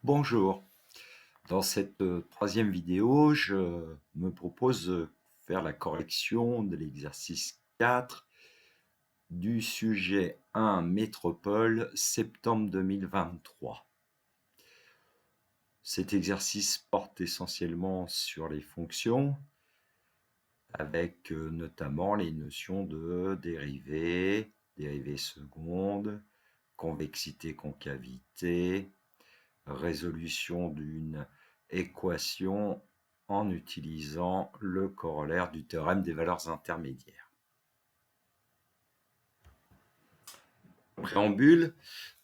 Bonjour, dans cette troisième vidéo, je me propose de faire la correction de l'exercice 4 du sujet 1 métropole septembre 2023. Cet exercice porte essentiellement sur les fonctions, avec notamment les notions de dérivée, dérivée seconde, convexité, concavité, résolution d'une équation en utilisant le corollaire du théorème des valeurs intermédiaires. Préambule,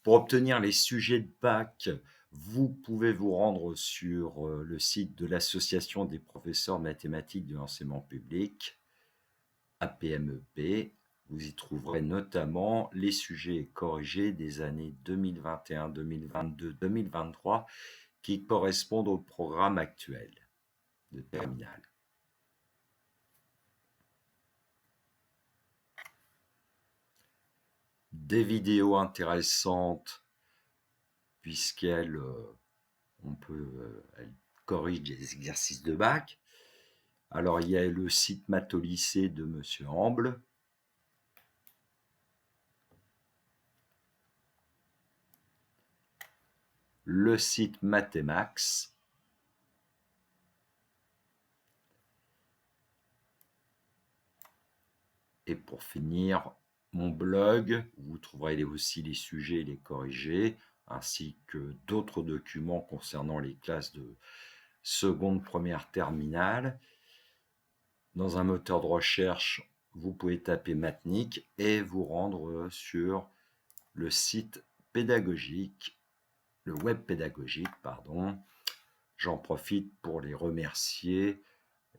pour obtenir les sujets de bac, vous pouvez vous rendre sur le site de l'Association des professeurs mathématiques de l'enseignement public, APMEP. Vous y trouverez notamment les sujets corrigés des années 2021, 2022, 2023 qui correspondent au programme actuel de terminale. Des vidéos intéressantes puisqu'elles elles corrigent des exercices de bac. Alors il y a le site Matholycée de Monsieur Amble. Le site Mathémax. Et pour finir, mon blog, où vous trouverez aussi les sujets et les corrigés, ainsi que d'autres documents concernant les classes de seconde, première, terminale. Dans un moteur de recherche, vous pouvez taper Matnik et vous rendre sur le site pédagogique, le web pédagogique, pardon. J'en profite pour les remercier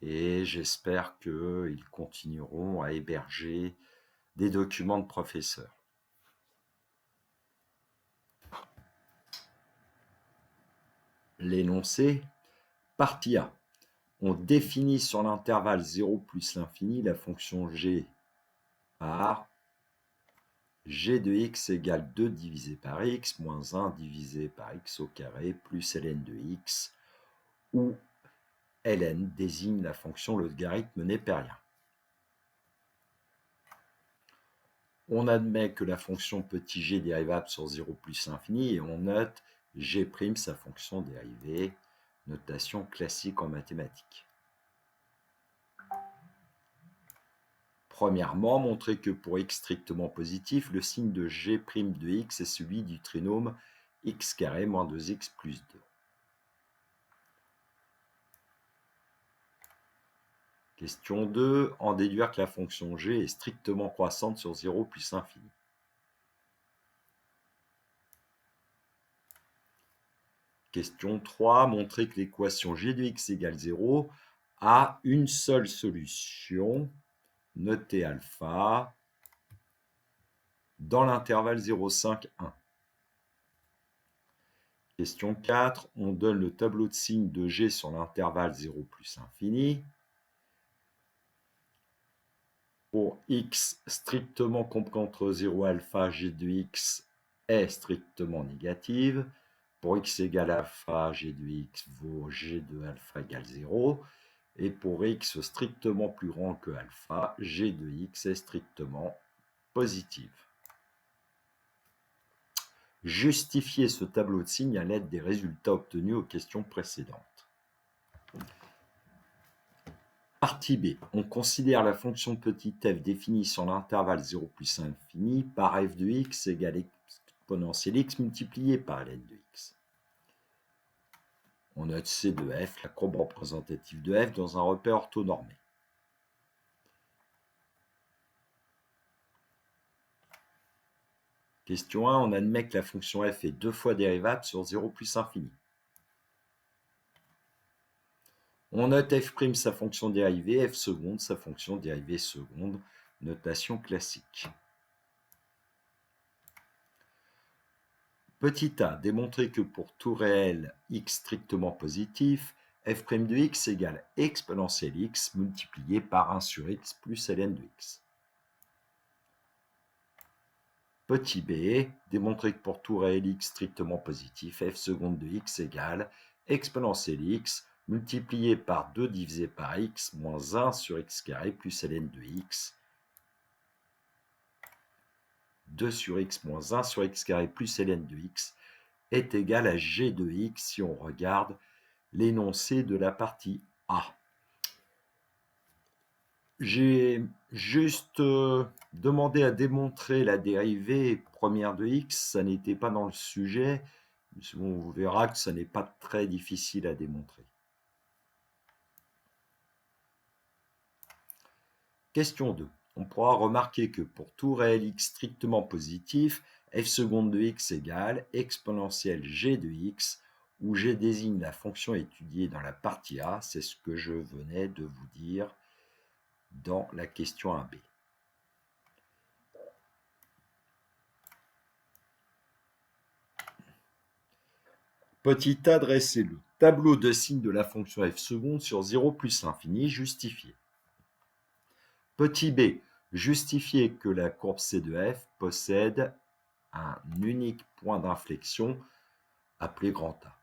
et j'espère qu'ils continueront à héberger des documents de professeurs. L'énoncé, partie A. On définit sur l'intervalle 0 plus l'infini la fonction g par g de x égale 2 divisé par x moins 1 divisé par x au carré plus ln de x, où ln désigne la fonction logarithme népérien. On admet que la fonction petit g est dérivable sur 0 plus l'infini et on note g', sa fonction dérivée, notation classique en mathématiques. Premièrement, montrer que pour x strictement positif, le signe de g' de x est celui du trinôme x carré moins 2x plus 2. Question 2. En déduire que la fonction g est strictement croissante sur 0 plus l'infini. Question 3. Montrer que l'équation g de x égale 0 a une seule solution, notée alpha, dans l'intervalle 0,5, 1. Question 4. On donne le tableau de signes de g sur l'intervalle 0 plus infini. Pour x strictement compris entre 0 et alpha, g de x est strictement négative. Pour x égale alpha, g de x vaut g de alpha égale 0. Et pour x strictement plus grand que alpha, g de x est strictement positive. Justifiez ce tableau de signes à l'aide des résultats obtenus aux questions précédentes. Partie B. On considère la fonction petit f définie sur l'intervalle 0 plus infini par f de x égale exponentielle x multiplié par ln de x. On note C de f, la courbe représentative de f, dans un repère orthonormé. Question 1. On admet que la fonction f est 2 fois dérivable sur 0 plus infini. On note f' sa fonction dérivée, f seconde sa fonction dérivée seconde, notation classique. Petit a, démontrer que pour tout réel x strictement positif, f' de x égale exponentielle x multiplié par 1 sur x plus ln de x. Petit b, démontrer que pour tout réel x strictement positif, f seconde de x égale exponentielle x multiplié par 2 divisé par x moins 1 sur x carré plus ln de x. 2 sur x moins 1 sur x carré plus ln de x est égal à g de x si on regarde l'énoncé de la partie A. J'ai juste demandé à démontrer la dérivée première de x, ça n'était pas dans le sujet, on verra que ça n'est pas très difficile à démontrer. Question 2. On pourra remarquer que pour tout réel x strictement positif, f seconde de x égale exponentielle g de x, où g désigne la fonction étudiée dans la partie A, c'est ce que je venais de vous dire dans la question 1b. Petit a, dressez le tableau de signes de la fonction f seconde sur 0 plus l'infini, justifié. Petit b, justifier que la courbe C de f possède un unique point d'inflexion appelé grand A.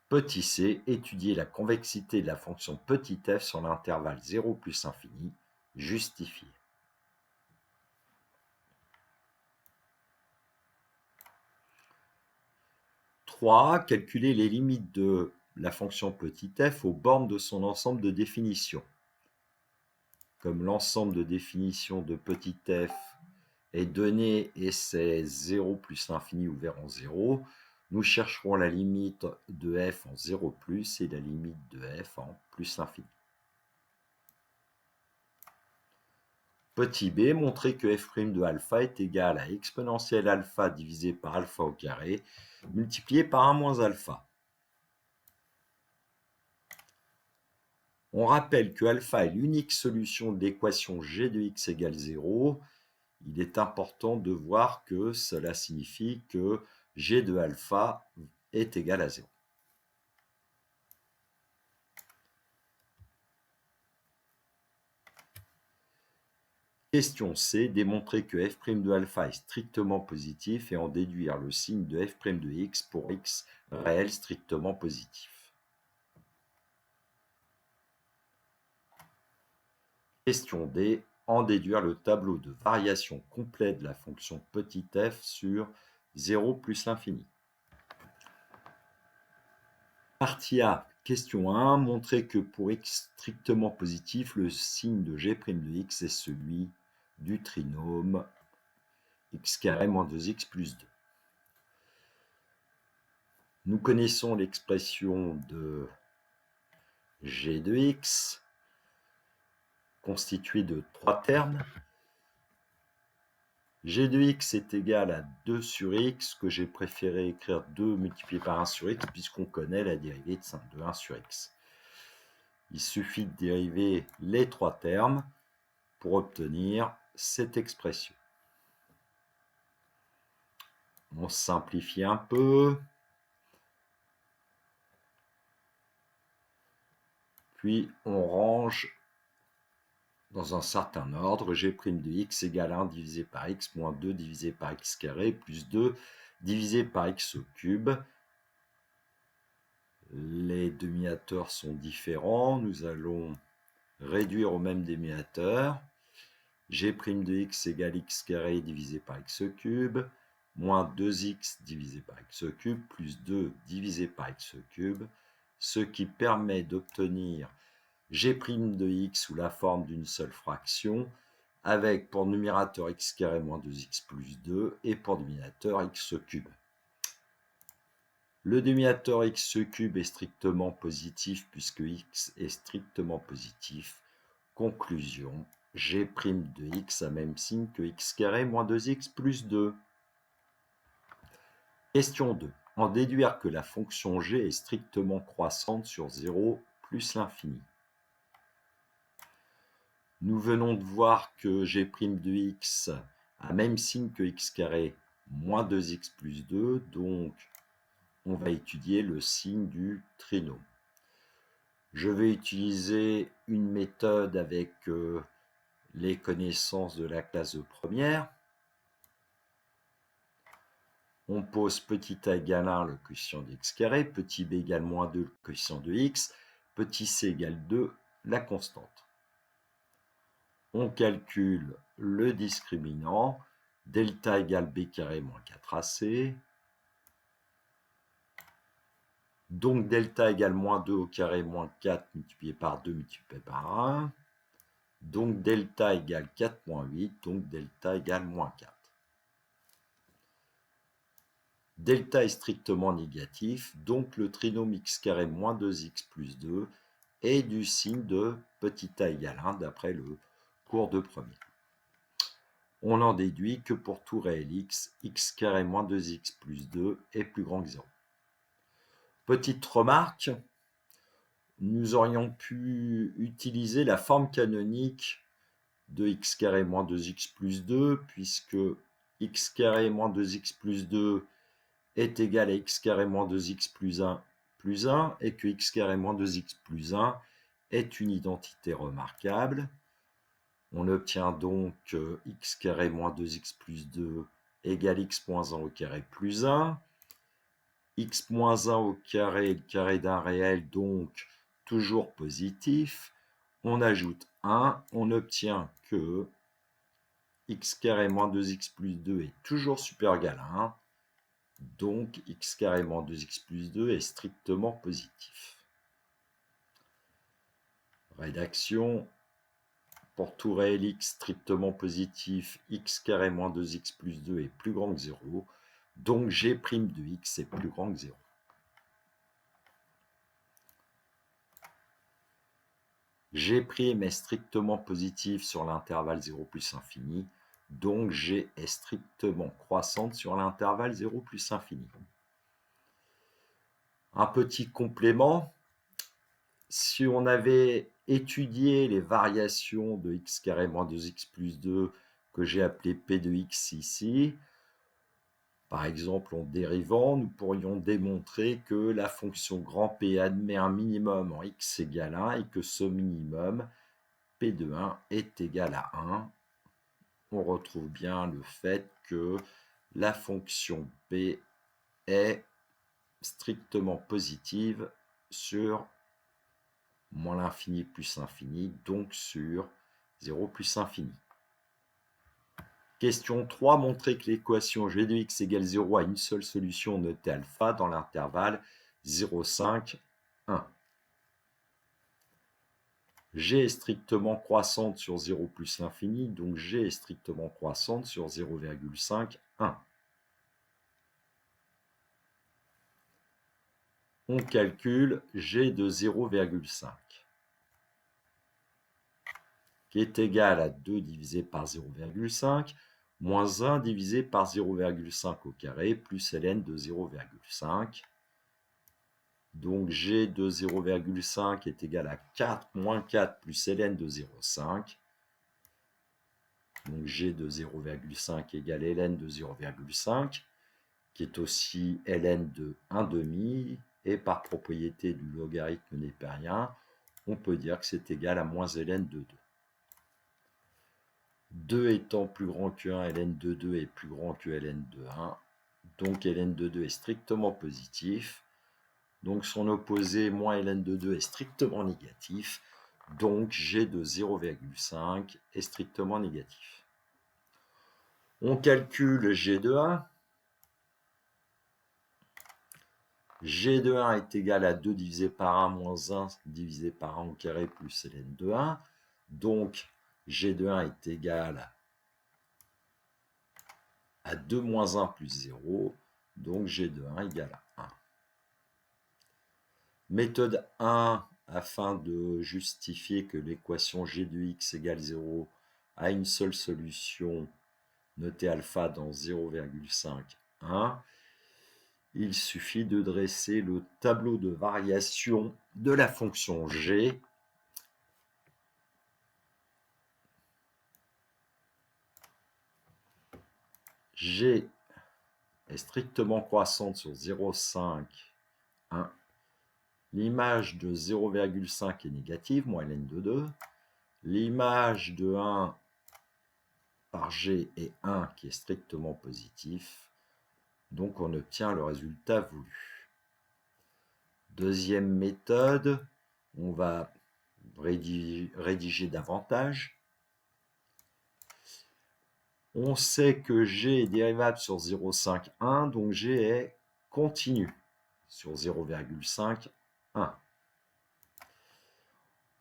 Petit c, étudier la convexité de la fonction petit f sur l'intervalle 0 plus infini, justifié. Calculer les limites de la fonction petit f aux bornes de son ensemble de définition. Comme l'ensemble de définition de petit f est donné et c'est 0 plus l'infini ouvert en 0, nous chercherons la limite de f en 0 plus et la limite de f en plus l'infini. Petit b, montrer que f' de alpha est égal à exponentielle alpha divisé par alpha au carré, multiplié par 1 moins alpha. On rappelle que alpha est l'unique solution de l'équation g de x égale 0. Il est important de voir que cela signifie que g de alpha est égal à 0. Question C, démontrer que f' de alpha est strictement positif et en déduire le signe de f' de x pour x réel strictement positif. Question D, en déduire le tableau de variation complet de la fonction petit f sur 0 plus l'infini. Partie A, question 1, montrer que pour x strictement positif, le signe de g' de x est celui du trinôme x carré moins 2x plus 2. Nous connaissons l'expression de g de x, constituée de 3 termes. G de x est égal à 2 sur x, que j'ai préféré écrire 2 multiplié par 1 sur x, puisqu'on connaît la dérivée de 1 sur x. Il suffit de dériver les 3 termes pour obtenir cette expression. On simplifie un peu. Puis on range dans un certain ordre. G' de x égale 1 divisé par x moins 2 divisé par x carré plus 2 divisé par x au cube. Les dénominateurs sont différents. Nous allons réduire au même dénominateur. G' de x égale x carré divisé par x au cube moins 2x divisé par x au cube plus 2 divisé par x au cube, ce qui permet d'obtenir g' de x sous la forme d'une seule fraction, avec pour numérateur x carré moins 2x plus 2 et pour dénominateur x au cube. Le dénominateur x au cube est strictement positif puisque x est strictement positif. Conclusion, g' de x a même signe que x carré moins 2x plus 2. Question 2. En déduire que la fonction g est strictement croissante sur 0 plus l'infini. Nous venons de voir que g' de x a même signe que x carré moins 2x plus 2, donc on va étudier le signe du trinôme. Je vais utiliser une méthode avec les connaissances de la classe de première. On pose petit a égale 1, le quotient de x carré, petit b égale moins 2, le quotient de x, petit c égale 2, la constante. On calcule le discriminant, delta égale b carré moins 4ac. Donc delta égale moins 2 au carré moins 4 multiplié par 2 multiplié par 1. Donc delta égale 4 moins 8, donc delta égale moins 4. Delta est strictement négatif, donc le trinôme x carré moins 2x plus 2 est du signe de petit a égale 1 d'après le cours de première. On en déduit que pour tout réel x, x carré moins 2x plus 2 est plus grand que 0. Petite remarque, nous aurions pu utiliser la forme canonique de x carré moins 2x plus 2, puisque x carré moins 2x plus 2 est égal à x carré moins 2x plus 1, et que x carré moins 2x plus 1 est une identité remarquable. On obtient donc x carré moins 2x plus 2 égale x moins 1 au carré plus 1. X moins 1 au carré, le carré d'un réel, donc toujours positif. On ajoute 1, on obtient que x carré moins 2x plus 2 est toujours supérieur ou égal à 1. Donc x carré moins 2x plus 2 est strictement positif. Rédaction. Pour tout réel x strictement positif, x carré moins 2x plus 2 est plus grand que 0. Donc g' de x est plus grand que 0. G' est strictement positif sur l'intervalle 0 plus infini. Donc g est strictement croissante sur l'intervalle 0 plus infini. Un petit complément. Si on avait étudié les variations de x carré moins 2x plus 2 que j'ai appelé p de x ici, par exemple en dérivant, nous pourrions démontrer que la fonction grand P admet un minimum en x égale 1 et que ce minimum, p de 1, est égal à 1. On retrouve bien le fait que la fonction p est strictement positive sur moins l'infini plus infini, donc sur 0 plus infini. Question 3, montrer que l'équation g de x égale 0 a une seule solution notée alpha dans l'intervalle 0, 5, 1. G est strictement croissante sur 0 plus l'infini, donc G est strictement croissante sur 0,5, 1. On calcule G de 0,5, qui est égal à 2 divisé par 0,5, moins 1 divisé par 0,5 au carré, plus ln de 0,5. Donc G de 0,5 est égal à 4 moins 4 plus ln de 0,5. Donc G de 0,5 égale ln de 0,5, qui est aussi ln de 1/2, et par propriété du logarithme népérien, on peut dire que c'est égal à moins ln de 2. 2 étant plus grand que 1, ln de 2 est plus grand que ln de 1. Donc ln de 2 est strictement positif. Donc son opposé, moins ln de 2, est strictement négatif. Donc G de 0,5 est strictement négatif. On calcule G de 1. G de 1 est égal à 2 divisé par 1 moins 1 divisé par 1 au carré plus ln de 1. Donc G de 1 est égal à 2 moins 1 plus 0. Donc G de 1 égale à 1. Méthode 1, afin de justifier que l'équation g de x égale 0 a une seule solution notée alpha dans 0,5, 1. Il suffit de dresser le tableau de variation de la fonction g. G est strictement croissante sur 0,5, 1. L'image de 0,5 est négative, moins ln de 2. L'image de 1 par G est 1 qui est strictement positif. Donc on obtient le résultat voulu. Deuxième méthode, on va rédiger davantage. On sait que G est dérivable sur 0,5, 1, donc G est continu sur 0,5, 1.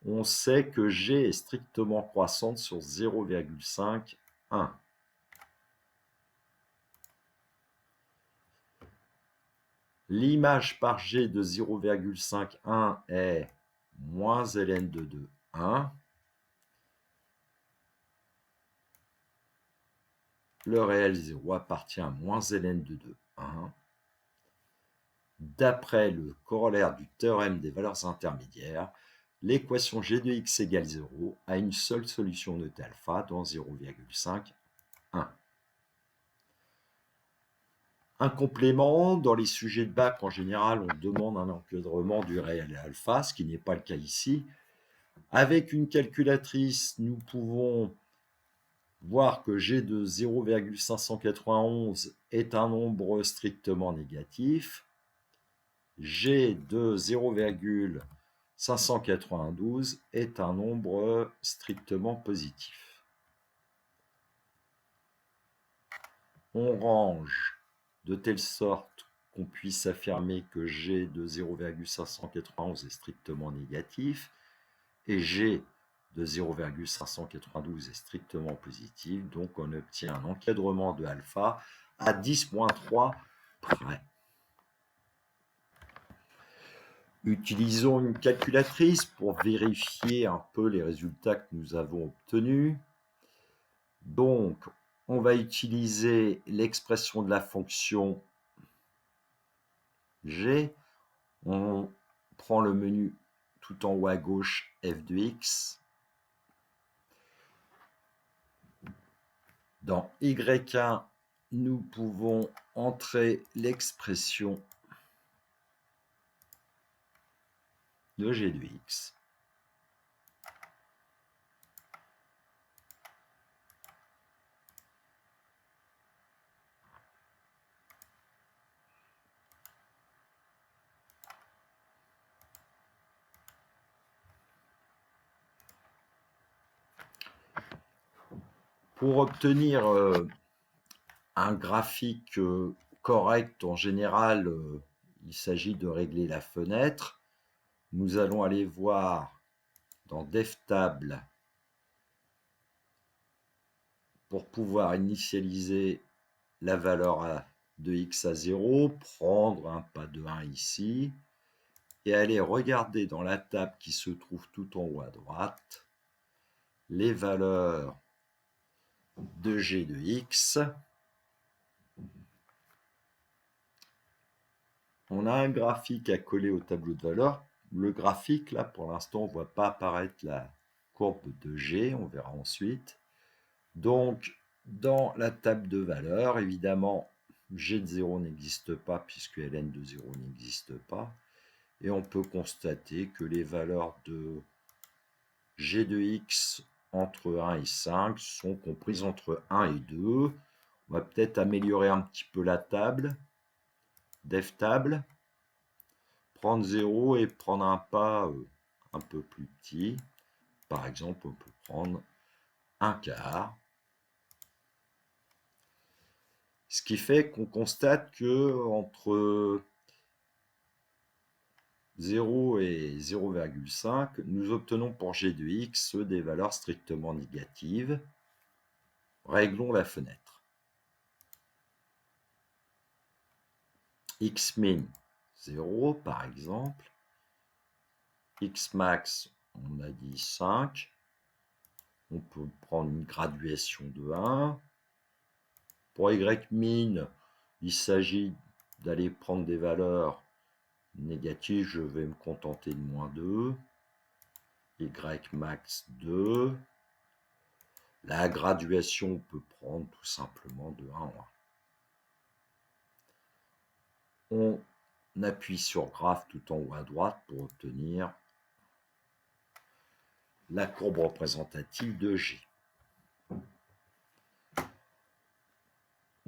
On sait que G est strictement croissante sur 0,5, 1. L'image par G de 0,51 est moins ln de 2, 1. Le réel 0 appartient à moins ln de 2, 1. D'après le corollaire du théorème des valeurs intermédiaires, l'équation G de x égale 0 a une seule solution de t alpha dans 0,5, 1. Un complément, dans les sujets de bac, en général, on demande un encadrement du réel alpha, ce qui n'est pas le cas ici. Avec une calculatrice, nous pouvons voir que G de 0,591 est un nombre strictement négatif. G de 0,592 est un nombre strictement positif. On range de telle sorte qu'on puisse affirmer que G de 0,591 est strictement négatif et G de 0,592 est strictement positif, donc on obtient un encadrement de alpha à 10,3 près. Utilisons une calculatrice pour vérifier un peu les résultats que nous avons obtenus. Donc, on va utiliser l'expression de la fonction G. On prend le menu tout en haut à gauche f de x. Dans y1, nous pouvons entrer l'expression de g de x. Pour obtenir un graphique correct, en général, il s'agit de régler la fenêtre. Nous allons aller voir dans DevTable pour pouvoir initialiser la valeur de x à 0, prendre un pas de 1 ici, et aller regarder dans la table qui se trouve tout en haut à droite les valeurs de g de x. On a un graphique à coller au tableau de valeurs. Le graphique, là, pour l'instant, on ne voit pas apparaître la courbe de g, on verra ensuite. Donc, dans la table de valeurs, évidemment, g de 0 n'existe pas puisque ln de 0 n'existe pas. Et on peut constater que les valeurs de g de x entre 1 et 5 sont comprises entre 1 et 2. On va peut-être améliorer un petit peu la table. DevTable. Prendre 0 et prendre un pas un peu plus petit. Par exemple, on peut prendre un quart. Ce qui fait qu'on constate que entre 0 et 0,5, nous obtenons pour g de x des valeurs strictement négatives. Réglons la fenêtre. X min 0 par exemple. X max, on a dit 5. On peut prendre une graduation de 1. Pour y min, il s'agit d'aller prendre des valeurs négatives. Je vais me contenter de moins 2. Y max 2. La graduation, on peut prendre tout simplement de 1 en 1. On appuie sur graphe tout en haut à droite pour obtenir la courbe représentative de G.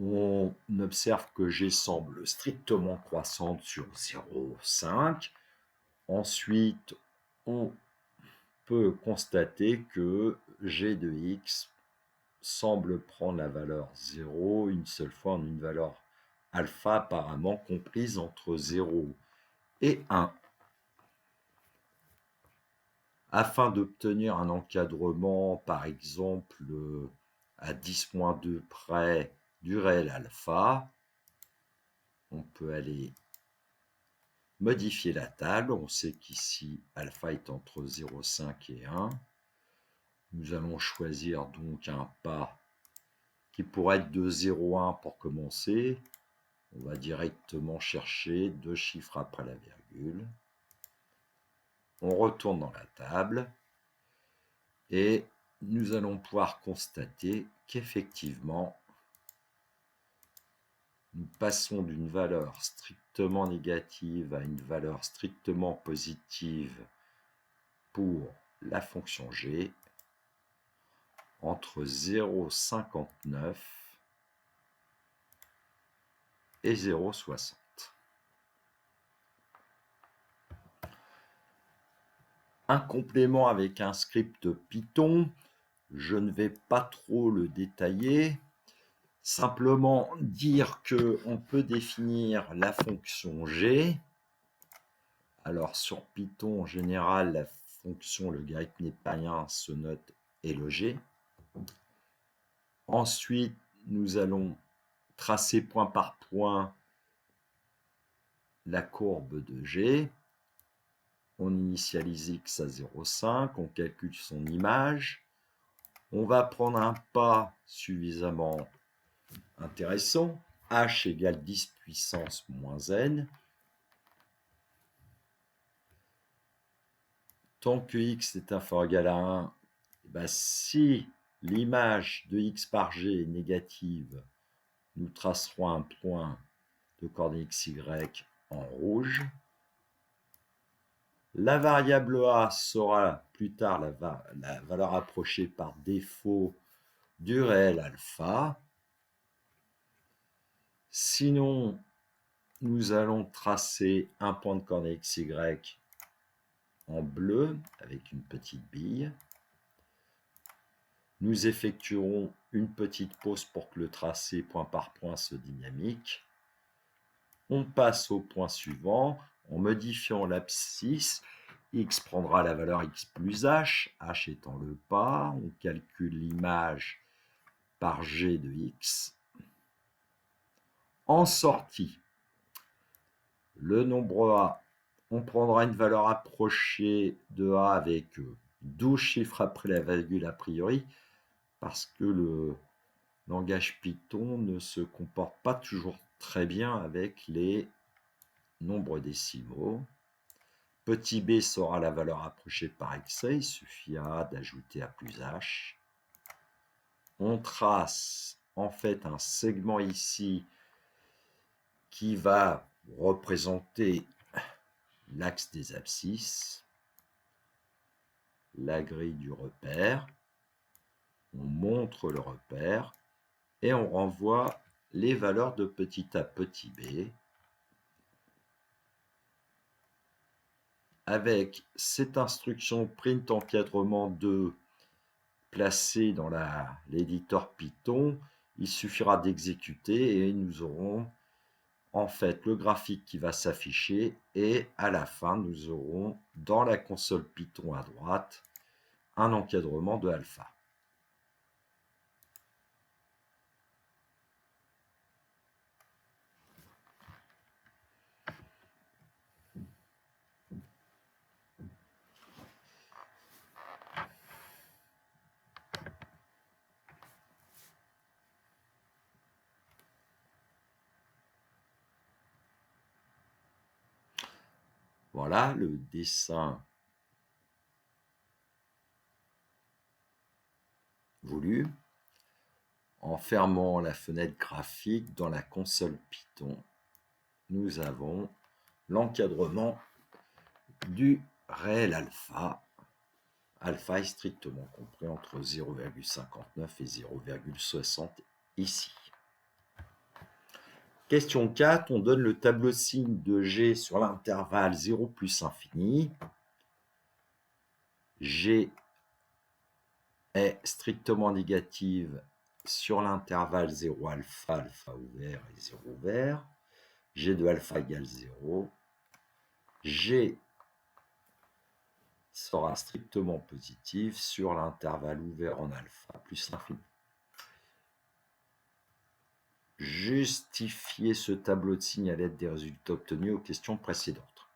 on observe que G semble strictement croissante sur 0,5. Ensuite, on peut constater que G de X semble prendre la valeur 0 une seule fois en une valeur alpha apparemment comprise entre 0 et 1. Afin d'obtenir un encadrement, par exemple, à 10-2 près du réel alpha, on peut aller modifier la table. On sait qu'ici, alpha est entre 0,5 et 1. Nous allons choisir donc un pas qui pourrait être de 0,1 pour commencer. On va directement chercher 2 chiffres après la virgule. On retourne dans la table et nous allons pouvoir constater qu'effectivement, nous passons d'une valeur strictement négative à une valeur strictement positive pour la fonction g entre 0,59 et 0,60. Un complément avec un script Python, je ne vais pas trop le détailler, simplement dire qu'on peut définir la fonction g. Alors sur Python, en général, la fonction logarithme népérien se note LG. Ensuite, nous allons tracer point par point la courbe de g. On initialise x à 0,5, on calcule son image. On va prendre un pas suffisamment intéressant, h égale 10 puissance moins n. Tant que x est inférieur ou égal à 1, ben si l'image de x par g est négative, nous tracerons un point de coordonnées xy en rouge. La variable a sera plus tard la valeur approchée par défaut du réel alpha. Sinon, nous allons tracer un point de coordonnées xy en bleu avec une petite bille. Nous effectuerons une petite pause pour que le tracé point par point se dynamique. On passe au point suivant. En modifiant l'abscisse, x prendra la valeur x plus h, h étant le pas. On calcule l'image par g de x. En sortie, le nombre a, on prendra une valeur approchée de a avec 12 chiffres après la virgule a priori, parce que le langage Python ne se comporte pas toujours très bien avec les nombres décimaux. Petit b sera la valeur approchée par excès, il suffira d'ajouter a plus h. On trace en fait un segment ici qui va représenter l'axe des abscisses, la grille du repère. On montre le repère et on renvoie les valeurs de petit a petit b. Avec cette instruction print encadrement 2 placée dans l'éditeur Python, il suffira d'exécuter et nous aurons en fait le graphique qui va s'afficher et à la fin nous aurons dans la console Python à droite un encadrement de alpha. Voilà le dessin voulu. En fermant la fenêtre graphique dans la console Python, nous avons l'encadrement du réel alpha. Alpha est strictement compris entre 0,59 et 0,60 ici. Question 4, on donne le tableau de signes de G sur l'intervalle 0 plus infini. G est strictement négative sur l'intervalle 0 alpha, alpha ouvert et 0 ouvert. G de alpha égale 0. G sera strictement positif sur l'intervalle ouvert en alpha plus l'infini. Justifier ce tableau de signes à l'aide des résultats obtenus aux questions précédentes.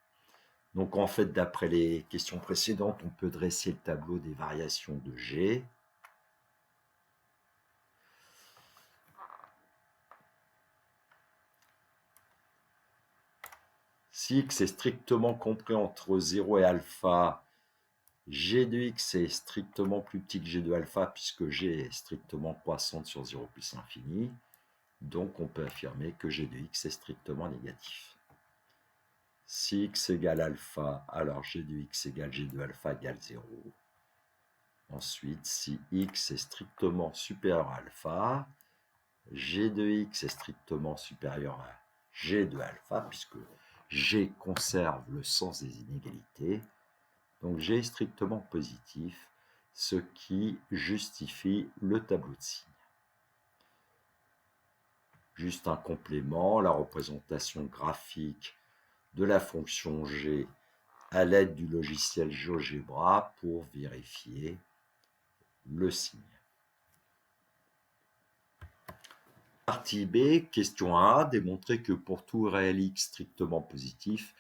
Donc en fait, d'après les questions précédentes, on peut dresser le tableau des variations de G. Si x est strictement compris entre 0 et alpha, g de x est strictement plus petit que g de alpha, puisque g est strictement croissante sur 0 plus infini. Donc on peut affirmer que g de x est strictement négatif. Si x égale alpha, alors g de x égale g de alpha égale 0. Ensuite, si x est strictement supérieur à alpha, g de x est strictement supérieur à g de alpha, puisque g conserve le sens des inégalités. Donc g est strictement positif, ce qui justifie le tableau de signes. Juste un complément, la représentation graphique de la fonction g à l'aide du logiciel GeoGebra pour vérifier le signe. Partie B, question 1, démontrer que pour tout réel x strictement positif,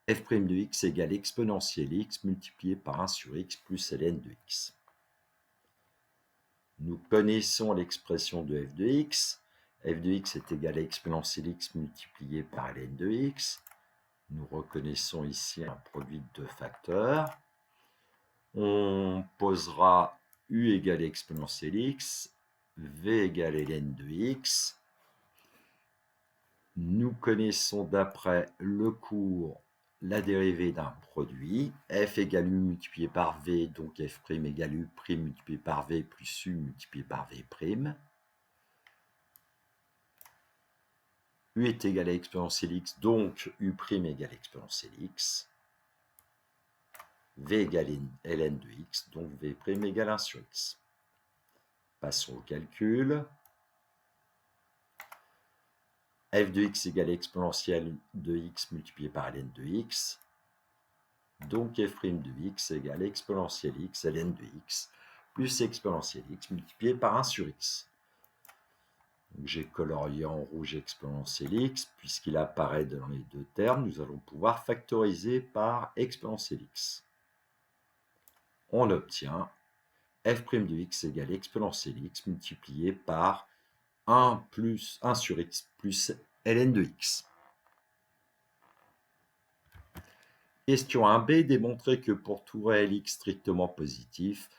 f' de x égale exponentielle x multiplié par 1 sur x plus ln de x. Nous connaissons l'expression de f de x. F de x est égal à exponentielle x multiplié par ln de x. Nous reconnaissons ici un produit de deux facteurs. On posera u égale exponentielle x, v égale ln de x. Nous connaissons d'après le cours la dérivée d'un produit, f égale u multiplié par v, donc f' égale u' multiplié par v plus u multiplié par v'. U est égal à exponentielle x, donc u' égale exponentielle x. V égale ln de x, donc v' égale 1 sur x. Passons au calcul. F de x égale exponentielle de x multiplié par ln de x. Donc f' de x égale exponentielle x ln de x plus exponentielle x multiplié par 1 sur x. J'ai colorié en rouge exponentielle x, puisqu'il apparaît dans les deux termes, nous allons pouvoir factoriser par exponentielle x. On obtient f' de x égale exponentielle x multiplié par 1 plus 1 sur x plus ln de x. Question 1b, démontrer que pour tout réel x strictement positif,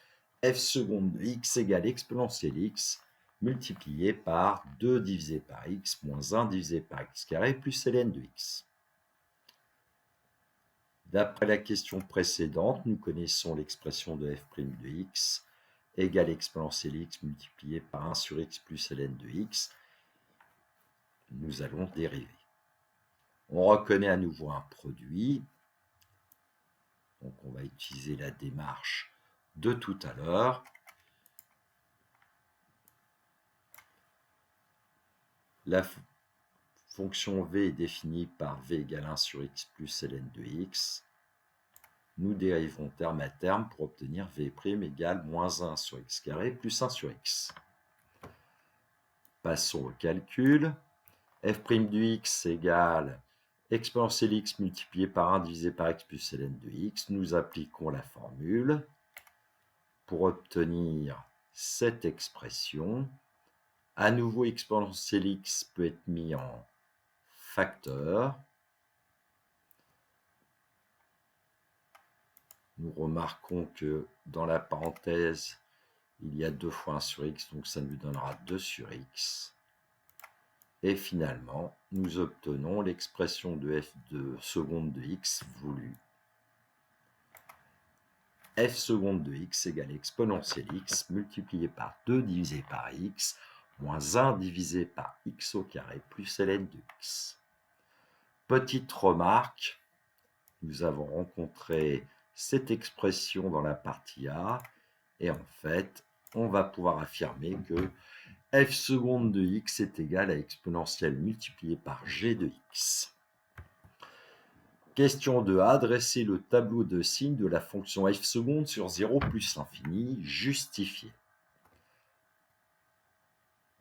f seconde de x égale exponentielle x multiplié par 2 divisé par x moins 1 divisé par x carré plus ln de x. D'après la question précédente, nous connaissons l'expression de f' de x égale exponentielle x multiplié par 1 sur x plus ln de x. Nous allons dériver. On reconnaît à nouveau un produit. Donc on va utiliser la démarche de tout à l'heure. La fonction v est définie par v égale 1 sur x plus ln de x. Nous dérivons terme à terme pour obtenir v' égale moins 1 sur x carré plus 1 sur x. Passons au calcul. f' de x égale exponentielle x multiplié par 1 divisé par x plus ln de x. Nous appliquons la formule pour obtenir cette expression. À nouveau, exponentielle x peut être mis en facteur. Nous remarquons que dans la parenthèse, il y a 2 fois 1 sur x, donc ça nous donnera 2 sur x. Et finalement, nous obtenons l'expression de f de seconde de x voulue. F seconde de x égale exponentielle x multiplié par 2 divisé par x moins 1 divisé par x au carré plus ln de x. Petite remarque, nous avons rencontré cette expression dans la partie A, et en fait, on va pouvoir affirmer que f seconde de x est égal à exponentielle multipliée par g de x. Question 2a, dresser le tableau de signes de la fonction f seconde sur 0 plus l'infini, justifié.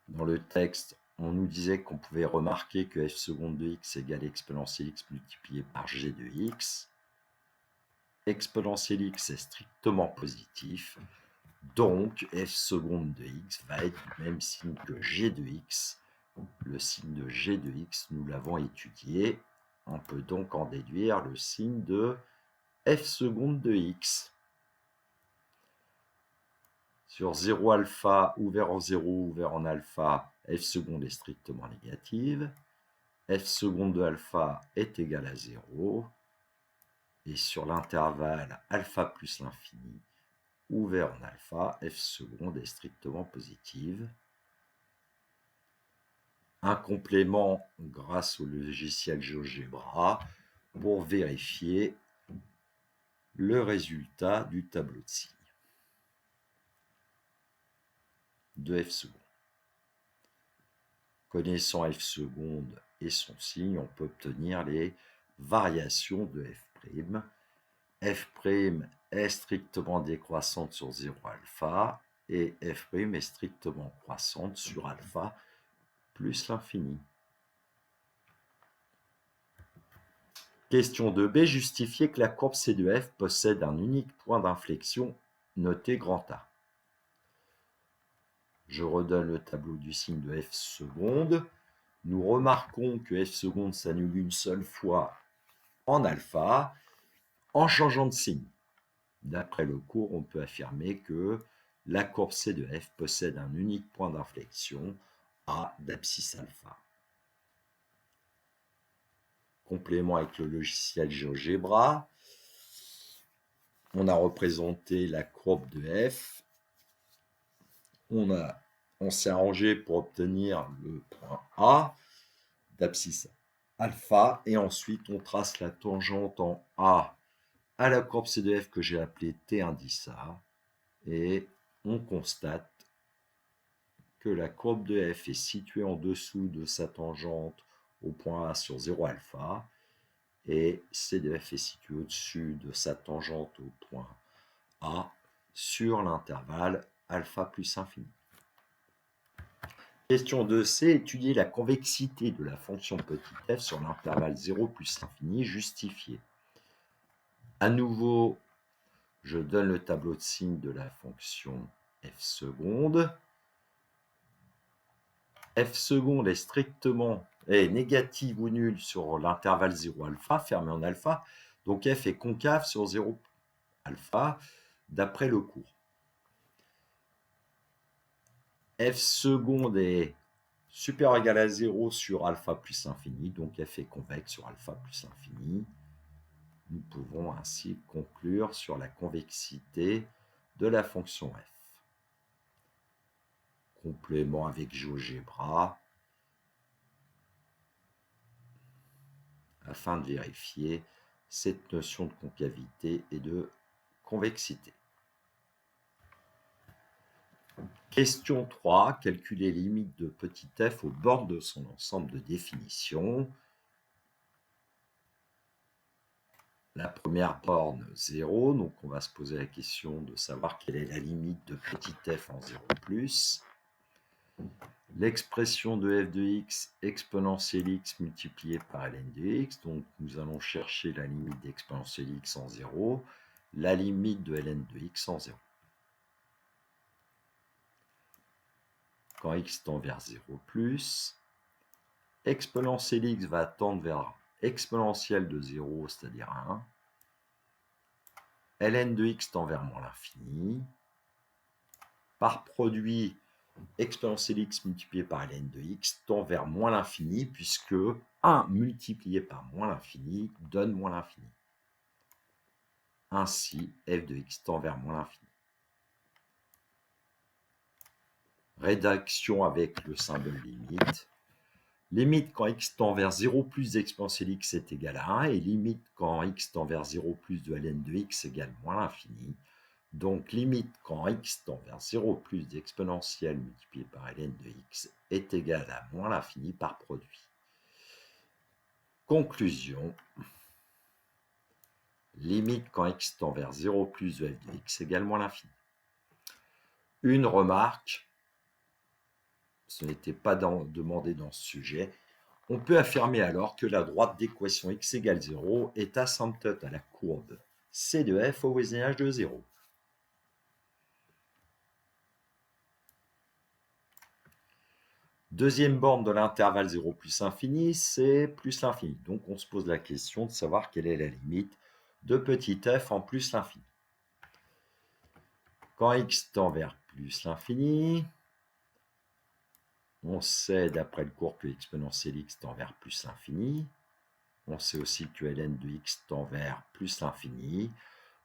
Dans le texte, on nous disait qu'on pouvait remarquer que f seconde de x égale exponentielle x multiplié par g de x. Exponentielle x est strictement positif, donc f seconde de x va être du même signe que g de x. Le signe de g de x, nous l'avons étudié. On peut donc en déduire le signe de f seconde de x. Sur 0 alpha, ouvert en 0, ouvert en alpha, f seconde est strictement négative. F seconde de alpha est égal à 0. Et sur l'intervalle alpha plus l'infini, ouvert en alpha, f seconde est strictement positive. Un complément grâce au logiciel GeoGebra pour vérifier le résultat du tableau de signes de f seconde. Connaissant f seconde et son signe, on peut obtenir les variations de f'. F' est strictement décroissante sur 0 alpha et f' est strictement croissante sur alpha plus l'infini. Question 2b, justifier que la courbe C de f possède un unique point d'inflexion noté grand A. Je redonne le tableau du signe de f seconde. Nous remarquons que f seconde s'annule une seule fois en alpha en changeant de signe. D'après le cours, on peut affirmer que la courbe C de f possède un unique point d'inflexion A d'abscisse alpha. Complément avec le logiciel GeoGebra, on a représenté la courbe de f. On s'est arrangé pour obtenir le point A d'abscisse alpha et ensuite on trace la tangente en A à la courbe C de f que j'ai appelée T indice A et on constate que la courbe de f est située en dessous de sa tangente au point A sur 0 alpha et C de f est situé au-dessus de sa tangente au point A sur l'intervalle alpha plus infini. Question 2c, étudier la convexité de la fonction petit f sur l'intervalle 0 plus l'infini, justifié. À nouveau, je donne le tableau de signes de la fonction f seconde. F seconde est négative ou nulle sur l'intervalle 0 alpha, fermé en alpha, donc f est concave sur 0 alpha, d'après le cours. F seconde est supérieur ou égal à 0 sur alpha plus infini, donc f est convexe sur alpha plus infini. Nous pouvons ainsi conclure sur la convexité de la fonction f. Complément avec GeoGebra afin de vérifier cette notion de concavité et de convexité. Question 3. Calculer les limites de petit f aux bornes de son ensemble de définition. La première borne 0, donc on va se poser la question de savoir quelle est la limite de petit f en 0+. L'expression de f de x exponentielle x multipliée par ln de x, donc nous allons chercher la limite d'exponentielle x en 0, la limite de ln de x en 0. Quand x tend vers 0+, exponentielle x va tendre vers exponentielle de 0, c'est-à-dire 1. ln de x tend vers moins l'infini. Par produit, exponentielle x multiplié par ln de x tend vers moins l'infini, puisque 1 multiplié par moins l'infini donne moins l'infini. Ainsi, f de x tend vers moins l'infini. Rédaction avec le symbole limite. Limite quand x tend vers 0 plus exponentielle x est égal à 1 et limite quand x tend vers 0 plus de ln de x égale moins l'infini. Donc limite quand x tend vers 0 plus d'exponentielle multiplié par ln de x est égal à moins l'infini par produit. Conclusion. Limite quand x tend vers 0 plus de f de x égale moins l'infini. Une remarque, ce n'était pas demandé dans ce sujet. On peut affirmer alors que la droite d'équation x égale 0 est asymptote à la courbe C de f au voisinage de 0. Deuxième borne de l'intervalle 0 plus infini, c'est plus l'infini. Donc on se pose la question de savoir quelle est la limite de petit f en plus l'infini. Quand x tend vers plus l'infini, on sait d'après le cours que exponentielle x tend vers plus l'infini. On sait aussi que ln de x tend vers plus l'infini.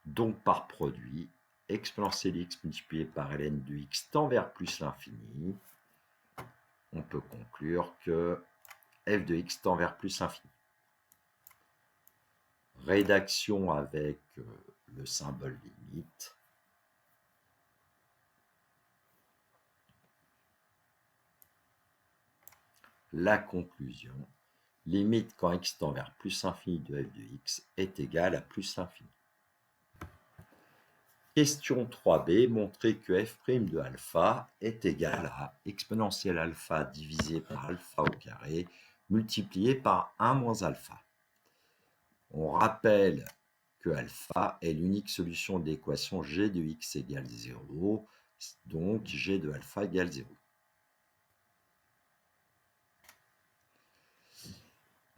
Donc par produit, exponentielle x multiplié par ln de x tend vers plus l'infini. On peut conclure que f de x tend vers plus l'infini. Rédaction avec le symbole limite. La conclusion. Limite quand x tend vers plus l'infini de f de x est égale à plus l'infini. Question 3b, montrer que f' de alpha est égal à exponentielle alpha divisé par alpha au carré multiplié par 1 moins alpha. On rappelle que alpha est l'unique solution de l'équation g de x égale 0, donc g de alpha égale 0.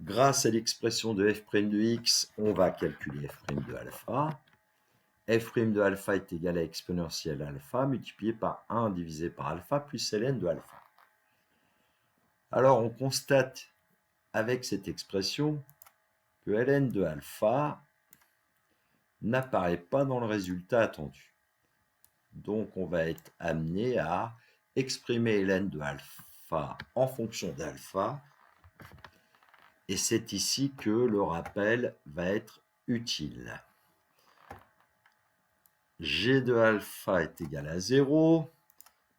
Grâce à l'expression de f' de x, on va calculer f' de alpha. F' de alpha est égal à exponentielle alpha multiplié par 1 divisé par alpha plus ln de alpha. Alors on constate avec cette expression que ln de alpha n'apparaît pas dans le résultat attendu. Donc on va être amené à exprimer ln de alpha en fonction d'alpha. Et c'est ici que le rappel va être utile. G de alpha est égal à 0.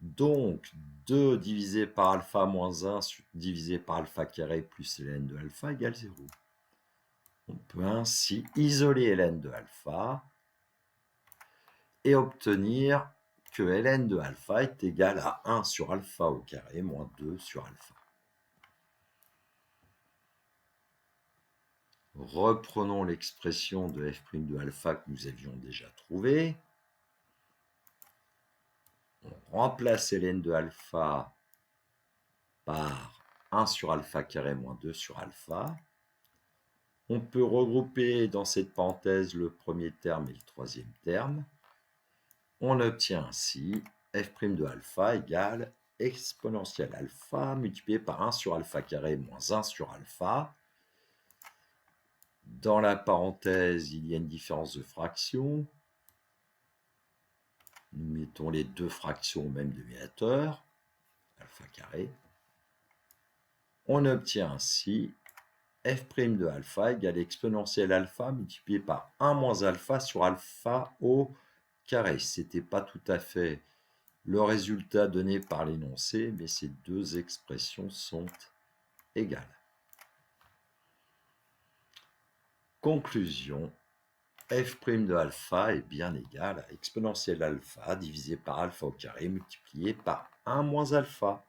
Donc 2 divisé par alpha moins 1 divisé par alpha carré plus ln de alpha égale 0. On peut ainsi isoler ln de alpha et obtenir que ln de alpha est égal à 1 sur alpha au carré moins 2 sur alpha. Reprenons l'expression de f' de alpha que nous avions déjà trouvée. On remplace ln de alpha par 1 sur alpha carré moins 2 sur alpha. On peut regrouper dans cette parenthèse le premier terme et le troisième terme. On obtient ainsi f' de alpha égale exponentielle alpha multiplié par 1 sur alpha carré moins 1 sur alpha. Dans la parenthèse, il y a une différence de fraction. Nous mettons les deux fractions au même dénominateur, alpha carré. On obtient ainsi f' de alpha égale exponentielle alpha multiplié par 1 moins alpha sur alpha au carré. Ce n'était pas tout à fait le résultat donné par l'énoncé, mais ces deux expressions sont égales. Conclusion, f' de alpha est bien égal à exponentielle alpha divisé par alpha au carré multiplié par 1 moins alpha.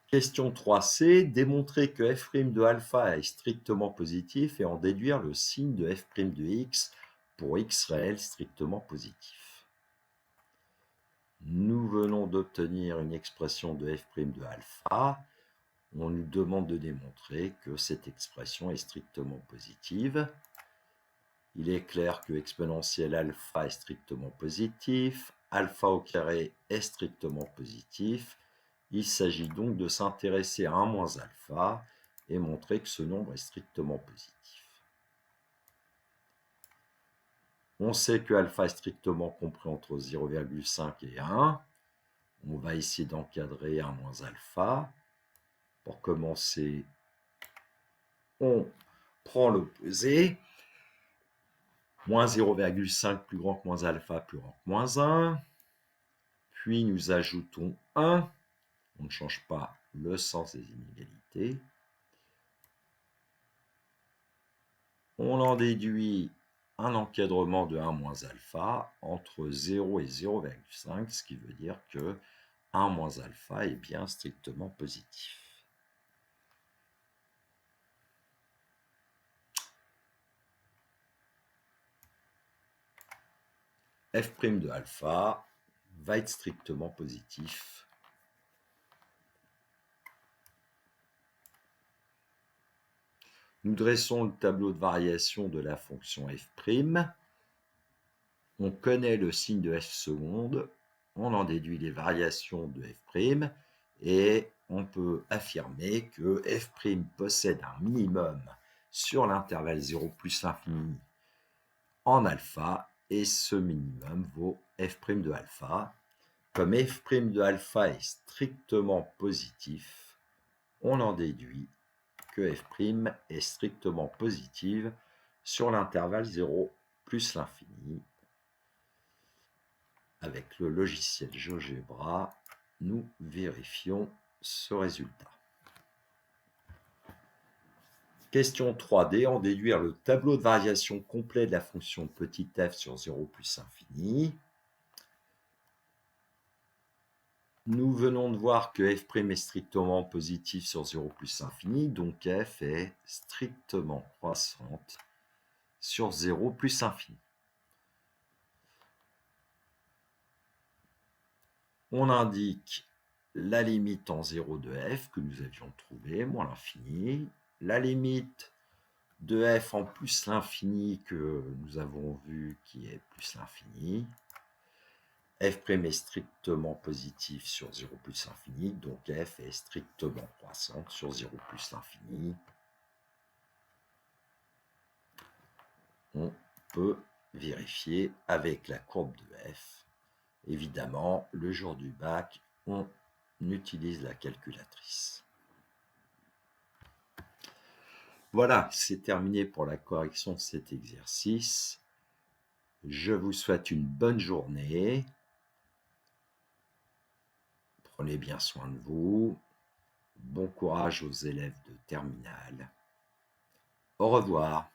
Question 3c, démontrer que f' de alpha est strictement positif et en déduire le signe de f' de x pour x réel strictement positif. Nous venons d'obtenir une expression de f' de alpha. On nous demande de démontrer que cette expression est strictement positive. Il est clair que exponentielle alpha est strictement positif, alpha au carré est strictement positif. Il s'agit donc de s'intéresser à 1 moins alpha et montrer que ce nombre est strictement positif. On sait que alpha est strictement compris entre 0,5 et 1. On va essayer d'encadrer 1 moins alpha. Pour commencer, on prend l'opposé. Moins 0,5 plus grand que moins alpha plus grand que moins 1. Puis nous ajoutons 1. On ne change pas le sens des inégalités. On en déduit un encadrement de 1 moins alpha entre 0 et 0,5, ce qui veut dire que 1 moins alpha est bien strictement positif. F' de alpha va être strictement positif. Nous dressons le tableau de variation de la fonction f'. On connaît le signe de f seconde, on en déduit les variations de f', et on peut affirmer que f' possède un minimum sur l'intervalle 0 plus l'infini en alpha, et ce minimum vaut f' de alpha. Comme f' de alpha est strictement positif, on en déduit que f' est strictement positive sur l'intervalle 0 plus l'infini. Avec le logiciel GeoGebra, nous vérifions ce résultat. Question 3D, en déduire le tableau de variation complet de la fonction petit f sur 0 plus infini. Nous venons de voir que f' est strictement positif sur 0 plus infini, donc f est strictement croissante sur 0 plus infini. On indique la limite en 0 de f que nous avions trouvée, moins l'infini, la limite de f en plus l'infini que nous avons vu qui est plus l'infini. F' est strictement positif sur 0 plus l'infini, donc f est strictement croissante sur 0 plus l'infini. On peut vérifier avec la courbe de f. Évidemment, le jour du bac, on utilise la calculatrice. Voilà, c'est terminé pour la correction de cet exercice. Je vous souhaite une bonne journée. Prenez bien soin de vous. Bon courage aux élèves de terminale. Au revoir.